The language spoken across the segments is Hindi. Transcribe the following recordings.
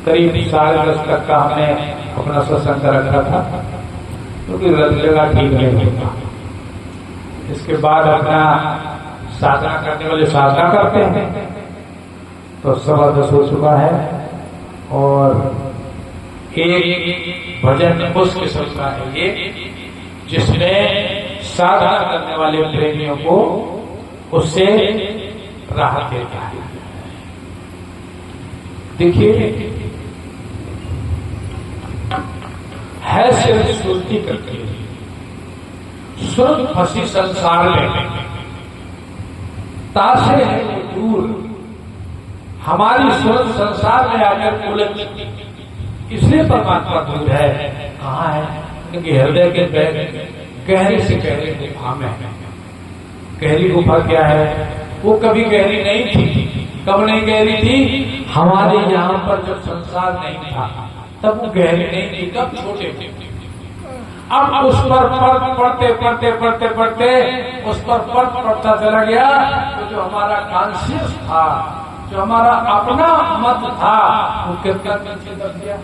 करीब 10:30 तक का हमने अपना सत्संग रखा था, क्योंकि जगह ठीक नहीं होता। इसके बाद अपना साधना करने वाले साधना करते हैं, तो 10:15 हो चुका है। और एक भजन उस किस्म का है ये, जिसमें साधना करने वाले प्रेमियों को उससे राहत देता है। देखिए, है सिर्फ सुरती करके सुरत फंसी संसार में, तासे है वो दूर, हमारी सुरत संसार में आकर उलझ, इसलिए परमात्मा दूर है। कहाँ है? क्योंकि हृदय के गहरे से गहरे गुफा में है। गहरी गुफा क्या है? वो कभी गहरी नहीं थी। कब नहीं गहरी थी? हमारे यहाँ पर जब संसार नहीं था तब वो गहरी नहीं थी, तब छोटे थे। अब उस पर पढ़ते पढ़ते पढ़ते पढ़ते उस पर पढ़ता चला गया, तो जो हमारा कॉन्शियस था, जो हमारा अपना मत था, वो कितना नीचे दब गया।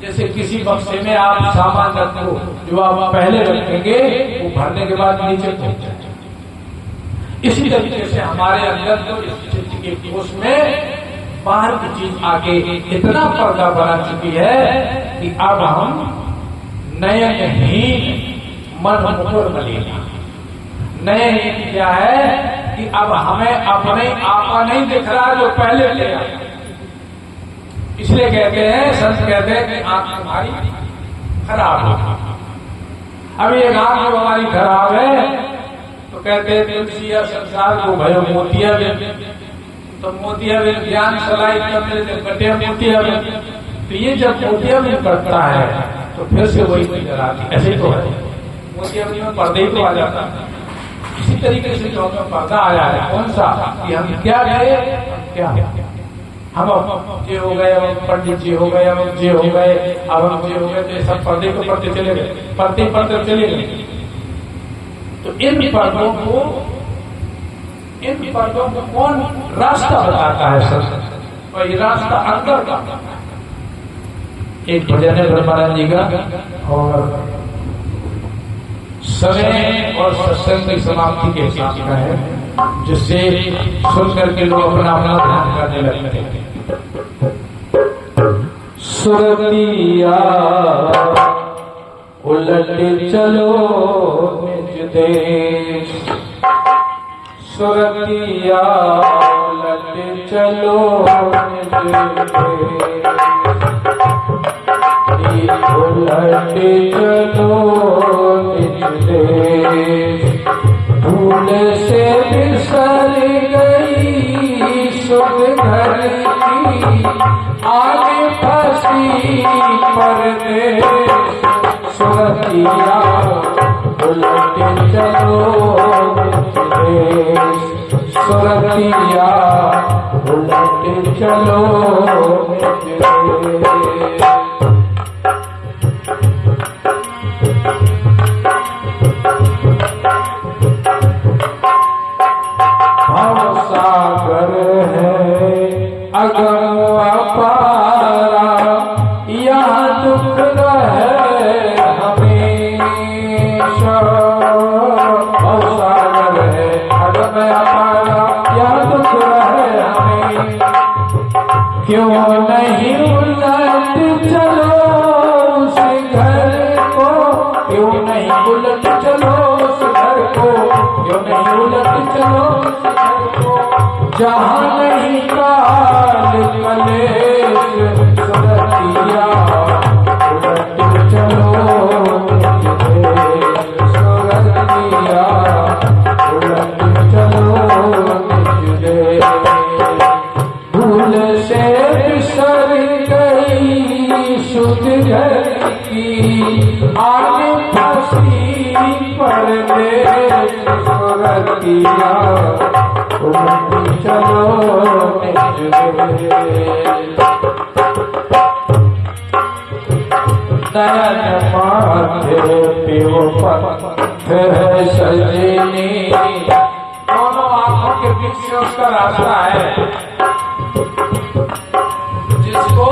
जैसे किसी बक्से में आप सामान रखो, जो आप पहले रखेंगे वो भरने के बाद नीचे पहुंच जाए। इसी तरीके से हमारे अंदर तो इस चित्त के कोष में बाहर की चीज आके इतना पर्दा बना चुकी है कि अब हम नयनहीन मन मुकुर मलिना। नयनहीन क्या है कि अब हमें अपने आपा नहीं दिख रहा जो पहले ले आया। इसलिए कहते हैं, संत कहते हैं कि आंख हमारी खराब है। अब ये आंख हमारी खराब है तो कहते हैं तुलसी या संसार को भयो मोतिया बिन, तो मोतिया बिन ज्ञान सलाई कटे मोतिया बिन। तो ये जब मोतिया बिन करता है तो फिर से वही नजर आती। ऐसे तो है, मोतिया बिन में पर्दे ही तो आ जाता है। इसी तरीके से जो हमें पर्दा आया है, कौन सा? कि हम क्या गए, क्या हम ये हो गए, अब पंडित जी हो गए, अब ये हो गए, अब हम ये हो गए, तो ये सब पर्दे को पढ़ते चले गए, पढ़ते चले गए। तो इन पर्दों को कौन रास्ता बताता है? सर, और ये रास्ता अंदर का। एक भजन है ब्रह्मानंद जी का, और समय और सत्संग की समाप्ति के हिसाब का है, जिससे सुन करके लोग अपना अपना ध्यान करने लगते हैं। सुरतिया उलट चलो निज देश, सुरतिया उलट चलो निज देश, उलट चलो निज देश। भूल से बिसर गई सुध घर की, आगे फंसी परदेश। सुरतिया उलट चलो निज देश, सुरतिया उलट चलो निज देश। सागर है अगम अपारा, यहाँ दुख रहे हमेशा। सागर है अगम अपारा, यहाँ दुख रहे हमें। क्यों नहीं उलट चलो उस घर को, क्यों नहीं उलट चलो उस घर को, क्यों नहीं उलट चलो जहाँ नहीं काल कलेश। सुरतिया उलट चलो निज देश, सुरतिया उलट चलो निज देश। भूल से बिसर गई सुध घर की, आगे फंसी परदेश। सुरतिया उलट चलो निज देश। नयन माथे पियो पत्थर सजनी, दोनों आंखों के बीच से उसका रास्ता है, जिसको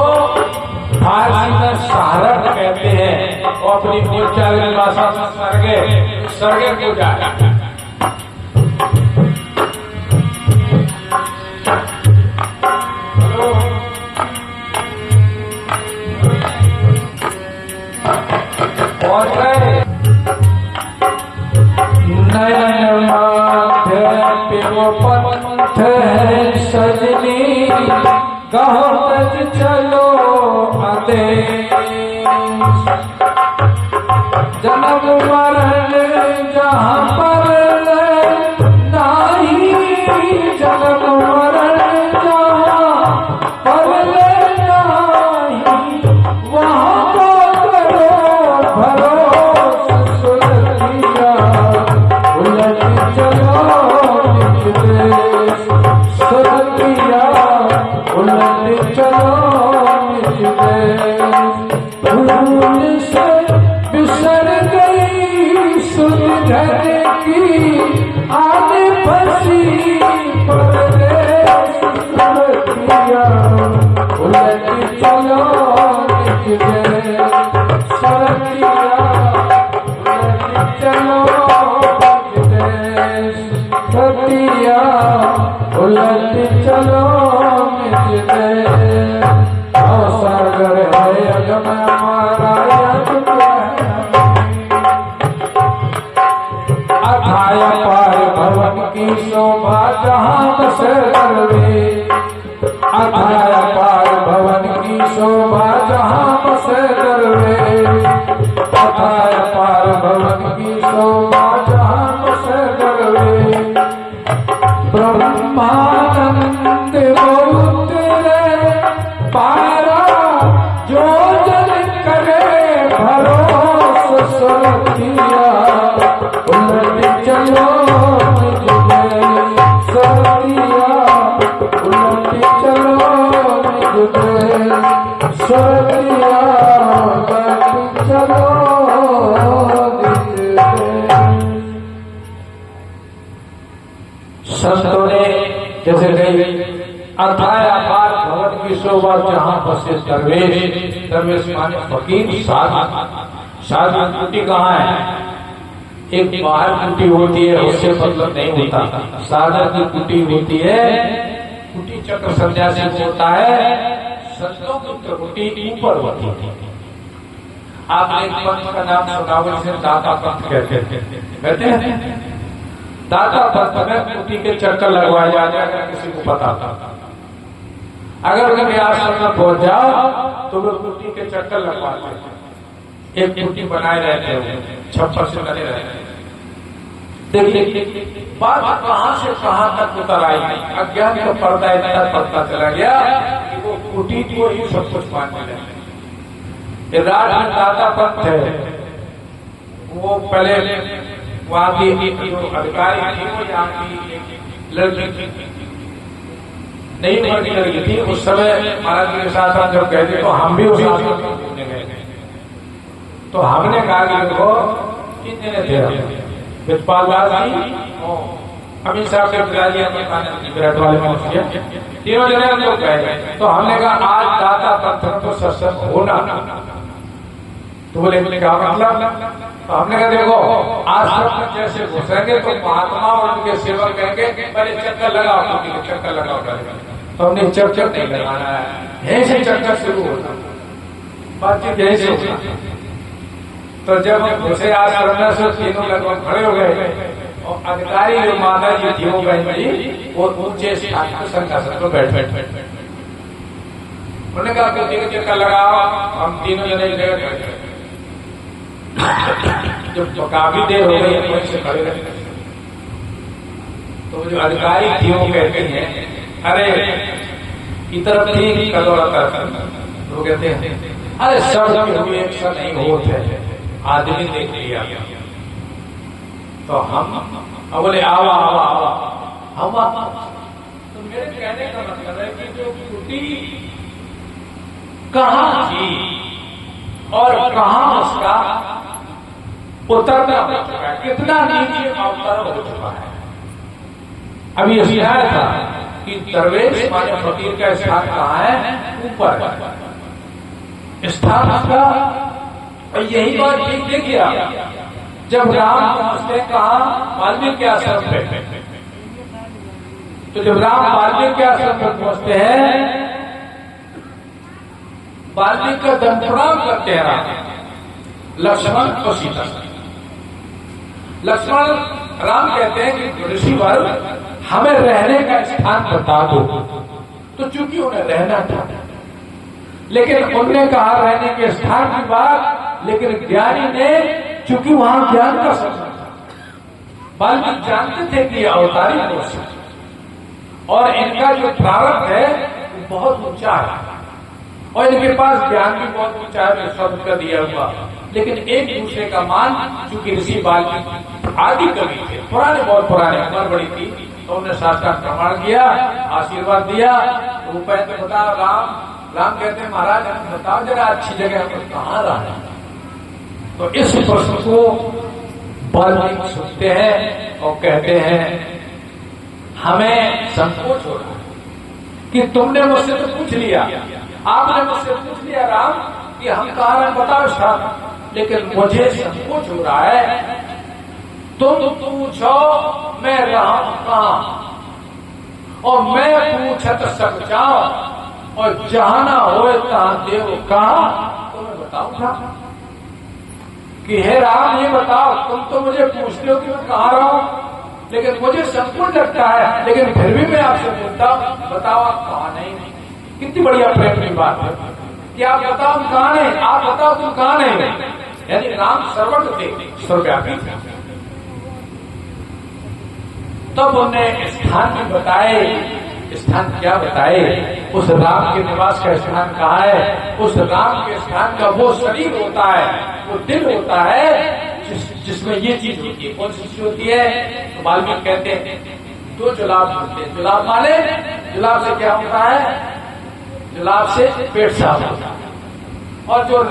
सारक कहते हैं और अपनी बोलचाल की भाषा में सर्गे को जाए। नयन माथे पियो पंथ सजनी गहत चलो आदेश जन्म मरण जहाँ पर नाही जन्म मरण जहाँ पर नाही वहाँ को करो भरोसा सुरतिया उलट चलो निज देश सुरतिया उलट चलो निज देश भूल से बिसर गई सुलझन की आने फंसी परदेश सुरतिया उलट चलो निज देश सुरतिया उलट चलो निज देश सुरतिया उलट चलो निज देश सागर है अगम हमारा अथाय पार भवन की शोभा जहाँ बस करवे अथाय पार भवन की शोभा जहाँ बस करवे अथाय पार भवन की शोभा जहाँ बस करवे ब्रह्मानंद बहुत पारा जो जल करे भरोसा सुरतिया उलट चलो निज देश सुरतिया उलट चलो निज देश सुरतिया उलट चलो निज देश। संतों ने जैसे कही अथाय अपार भवन की शोभा जहाँ बसे दरवेश दरवेश माने फकीर साधु कुटी कहाँ है? एक बाहर कुटी होती है उससे मतलब नहीं होता। साधक की कुटी होती है कुटी चक्र संध्या से होता है। संतों की कुटी ऊपर होती है। आपने एक पंथ का नाम सुना जिसे दाता पंथ कहते हैं। दाता पंथ में कुटी के चक्कर लगवाए जाते हैं किसी को पता था। अगर कभी आश्रम में पहुंच जाओ तो वो कुटी के चक्कर लगवाते हैं। एक कुटी बनाए रहते हैं छप्पर से लगे रहते हैं। देखिए बात कहां से कहां तक उतर आई। अज्ञान का पर्दा इतना पड़ता चला गया कि वो कुटी को ही सब कुछ मानने लगे। राज में दाता पंथ है वो पहले वहां की अधिकारी थी वो यहाँ की लड़की नहीं उम्र की लड़की थी। उस समय महाराज जी के साथ जब गए थे तो हम भी उस आश्रम में गए। तो हमने कहा कि देखो कितने ने थे विजपाल दास जी अमित साहब के पिताजी विराट वाले मनुष्य तीनों जने हम लोग गए। तो हमने कहा आज दाता पंथ तो सत्संग होना। तो बोले क्या मतलब? तो हमने कहा देखो आश्रम में जैसे घुसेंगे तो महात्मा और उनके सेवक कहेंगे पहले चक्कर लगाओ चक्कर लगाओ। तो हमने चक्कर नहीं लगाना है यहीं से चक्कर शुरू होता बातचीत यहीं से होता। तो जब हम घुसे आश्रम में से तीनों लगभग खड़े हो गए और अधिकारी जो माता जी थी वो बहन जी वो ऊंचे सिंहासन पर बैठ उन्होंने कहा कि चक्कर लगाओ। हम तीनों जने जगह खड़े जब तो काफी देर हो गई से खड़े रहे तो जो अधिकारी थी वो कहते हैं अरे इतर थी कदौड़ा तरफ वो कहते हैं अरे सब एक सा नहीं होते आदमी देख लिया। तो हम अब बोले आवा आवा आवा हम तो मेरे कहने का मतलब है कि जो कुटी कहाँ थी और कहाँ उसका उतरना हो चुका है, कितना नीचे अवतरण हो चुका है। अभी सुनाया था कि दरवेश माने फकीर का स्थान कहाँ है? ऊपर। स्थान का। और यही बात ठीक देखिए, जब राम पहुंचते कहा वाल्मीकि आश्रम पे, तो जब राम वाल्मीकि आश्रम पर पहुंचते हैं, वाल्मीकि का दंड प्रणाम करते हैं राम, लक्ष्मण और सीता। लक्ष्मण राम कहते हैं कि ऋषिवर हमें रहने का स्थान बता दो। तो चूंकि उन्हें रहना था, लेकिन उनने कहा रहने के स्थान की बात, लेकिन ज्ञानी ने, चूंकि वहां ज्ञान का सफर था, वाल्मीकि जानते थे कि अवतारी पुरुष है और इनका जो प्रारब्ध है वो बहुत ऊंचा है और इनके पास ज्ञान भी बहुत ऊंचा है, शब्द का दिया हुआ। लेकिन एक दूसरे का मान, चूंकि ऋषि वाल्मीकि आदि कवि थे, पुराने, बहुत पुराने, उम्र बड़ी थी, तो उन्होंने साक्षात प्रमाण किया, आशीर्वाद दिया। तो वो पहले बता राम कहते हैं महाराज हमें बताओ जरा अच्छी जगह हम कहाँ रहे। तो इस प्रश्न को वाल्मीकि सुनते हैं और कहते हैं हमें संकोच हो रहा है कि तुमने मुझसे तो पूछ लिया, आपने मुझसे पूछ लिया राम कि हम कहाँ रहे बताओ साहब, लेकिन मुझे संकोच हो रहा है। तुम पूछो मैं रहूं कहाँ, और मैं पूछत सब जाओ, और जहाना हो तहां देव कहा। तो मैं बताऊंगा कि हे राम ये बताओ, तुम तो मुझे पूछते हो कि मैं कहाँ रहा हूं, लेकिन मुझे संकोच लगता है, लेकिन फिर भी मैं आपसे पूछता हूं बताओ आप कहाँ नहीं। कितनी बढ़िया प्रेम की बात है कि आप बताओ हम कहाँ नहीं, आप बताओ तुम कहाँ नहीं। यानी राम सर्वज्ञ थे, सर्वव्यापी थे। तब उन्हें स्थान भी बताए। स्थान क्या बताए? उस राम के निवास का स्थान कहाँ है? उस राम के स्थान का वो शरीर होता है, वो दिल होता है जिसमें ये चीज होती है। कौन सी चीज होती है? तो वाल्मीकि कहते हैं दो जुलाब होते हैं। जुलाब माने, जुलाब से क्या होता है? जुलाब से पेट साफ होता है। और जो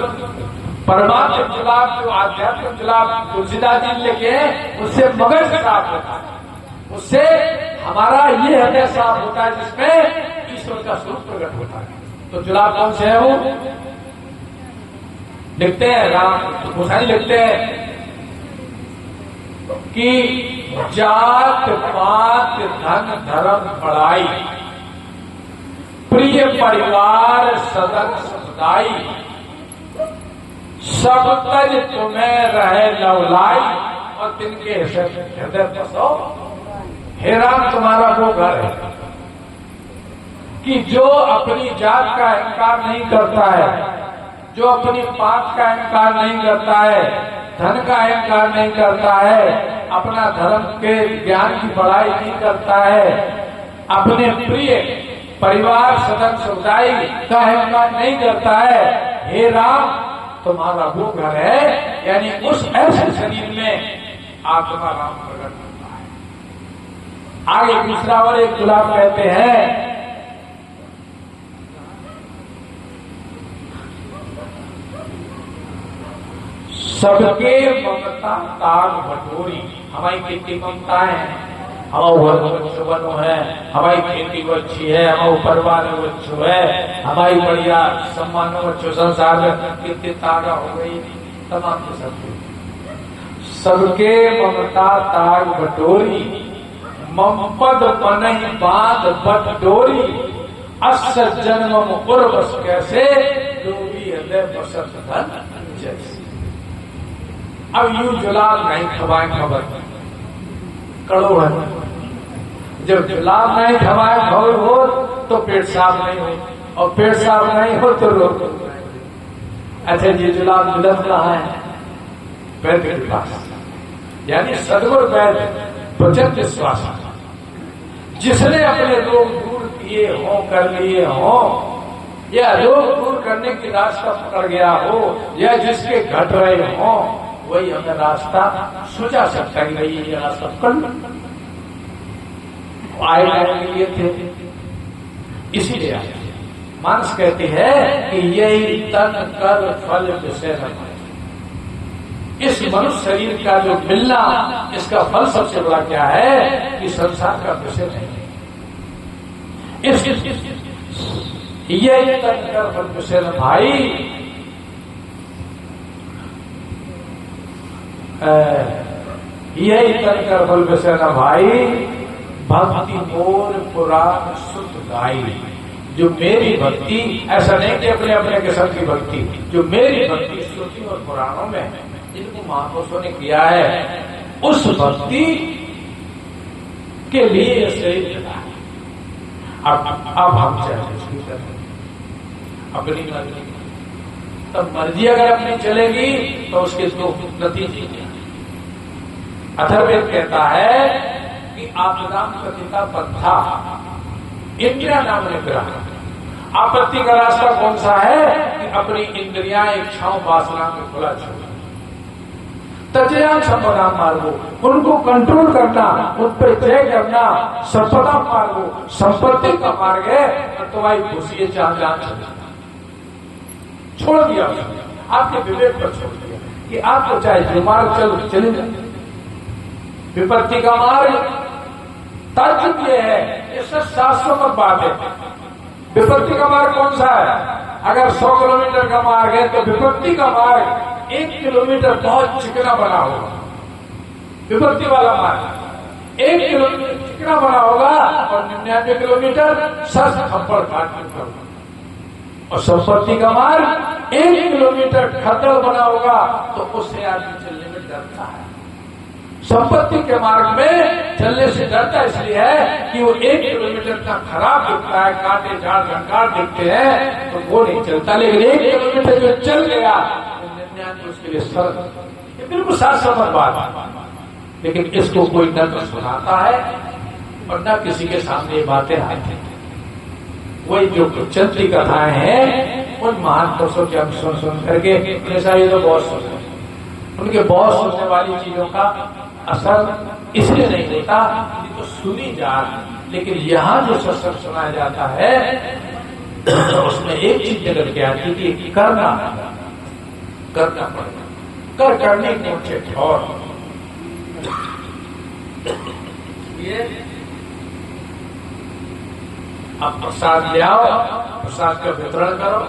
परमात्म जुलाब, जो आध्यात्मिक जुलाब तुलसीदास जी लिखे हैं, उससे मगज साफ होता है, उससे हमारा ये हृदय साफ होता है जिसमें ईश्वर का स्वरूप प्रकट होता है। तो जुलाब कौन से है? वो लिखते हैं राम गोसाई लिखते हैं कि जात पात धन धर्म बड़ाई, प्रिय परिवार सदन समुदाय, सब तज तुम्हें रहे लवलाई, और तिनके हृदय बसो। हे राम तुम्हारा वो घर है कि जो अपनी जात का अहंकार नहीं करता है, जो अपनी पात का अहंकार नहीं करता है, धन का अहंकार नहीं करता है, अपना धर्म के ज्ञान की बड़ाई नहीं करता है, अपने प्रिय परिवार सदन समुदाय का अहंकार नहीं करता है। हे राम तुम्हारा वो घर है। यानी उस ऐसे शरीर में आत्मा राम प्रकट होता है। आगे दूसरा और एक गुलाब कहते हैं सबके ममता ताग बटोरी। हमारी कितनी ममताएं हैं, हमारा बच्चों बनो है, हमारी खेती अच्छी है, हमारा परिवार बच्चों है, हमारी बढ़िया सम्मान बच्चों, संसार में कितनी तागा हो गई, तमाम के सब। सबके ममता ताग बटोरी, ममपद मनहि बांध बट डोरी, अस जन्म उर्वश कैसे, डोरी हृदय बसत धन जैसे। अब यूं जुलाब नहीं खवाए खबर कड़ो है। जब जुलाब नहीं खवाए खबर हो तो पेट साफ नहीं हो, और पेट साफ नहीं हो तो रोग। अच्छा ये जुलाब मिलत कहाँ है? वैद्य के पास, यानी सदगुरु वैद्य प्रचंड विश्वास, जिसने अपने रोग दूर किए हो, कर लिए हो, या रोग दूर करने की रास्ता पकड़ गया हो, या जिसके घट रहे हो, वही हमें रास्ता सुझा सकता है। भाई ये रास्ता पकड़ आए के लिए थे, इसीलिए आए। मानस कहती है कि यही तन कर फल विषय है। इस मनुष्य शरीर का जो मिलना, इसका फल सबसे बड़ा क्या है कि संसार का विषय नहीं। यही तन कर फल विषय भाई, यही तनकर बल बेसना भाई, भक्ति मोर पुराण सुत गाई। जो मेरी भक्ति, ऐसा नहीं कि अपने अपने किस्म की भक्ति, जो मेरी भक्ति श्रुति और पुराणों में जिनको महापुरुषों ने किया है, उस भक्ति के लिए ये शरीर मिला है। अब हम चाहे उसकी तरह अपनी मर्जी, तब मर्जी अगर अपनी चलेगी तो उसके दो नतीजे। अथर्ववेद कहता है कि आपदाम कथिता पंथा इंद्रिया नाम निग्रह। आपत्ति का रास्ता कौन सा है कि अपनी इंद्रियां इच्छाओं वासना में खुला छोड़, तजयान संपदा मार्गो, उनको कंट्रोल करना, उन पर जय करना संपदा मार्गो, संपत्ति का मार्ग है। तो भाई घुसिए चाह जान छोड़ दिया, आपके विवेक पर छोड़ दिया कि आपको चाहे जो मार्ग चले जाए। विपत्ति का मार्ग तर्क ये है, ये सब शास्त्रों पर बात है। विपत्ति का मार्ग कौन सा है? अगर 100 किलोमीटर का मार्ग है तो विपत्ति का मार्ग 1 किलोमीटर बहुत चिकना बना होगा। विपत्ति वाला मार्ग 1 किलोमीटर चिकना बना होगा और 99 किलोमीटर सस खप्पड़ काट होगा। और संपत्ति का मार्ग 1 किलोमीटर खद्दड़ बना होगा तो उससे आदमी चलने में डरता है। संपत्ति के मार्ग में चलने से डरता इसलिए है कि वो 1 किलोमीटर का खराब दिखता है, कांटे झाड़ झंकार दिखते हैं तो वो नहीं चलता। लेकिन 1 किलोमीटर जो चल गया तो 99 उसके लिए सरल। ये बिल्कुल साफ समझ बात है। लेकिन इसको कोई न तो सुनाता है और न किसी के सामने बातें आती हैं। वही जो चलती कथाएं हैं उन महान पुरुषों के हम सुन करके ये तो बहुत सुनते, उनके बहुत सुनने वाली चीजों का असर इसलिए नहीं होता कि तो सुनी जाए। लेकिन यहाँ जो सत्संग सुनाया जाता है उसमें एक चीज निकल के आती है कि करना पड़ेगा, करने को मुझे ठौर। ये अब प्रसाद ले आओ, प्रसाद का वितरण करो।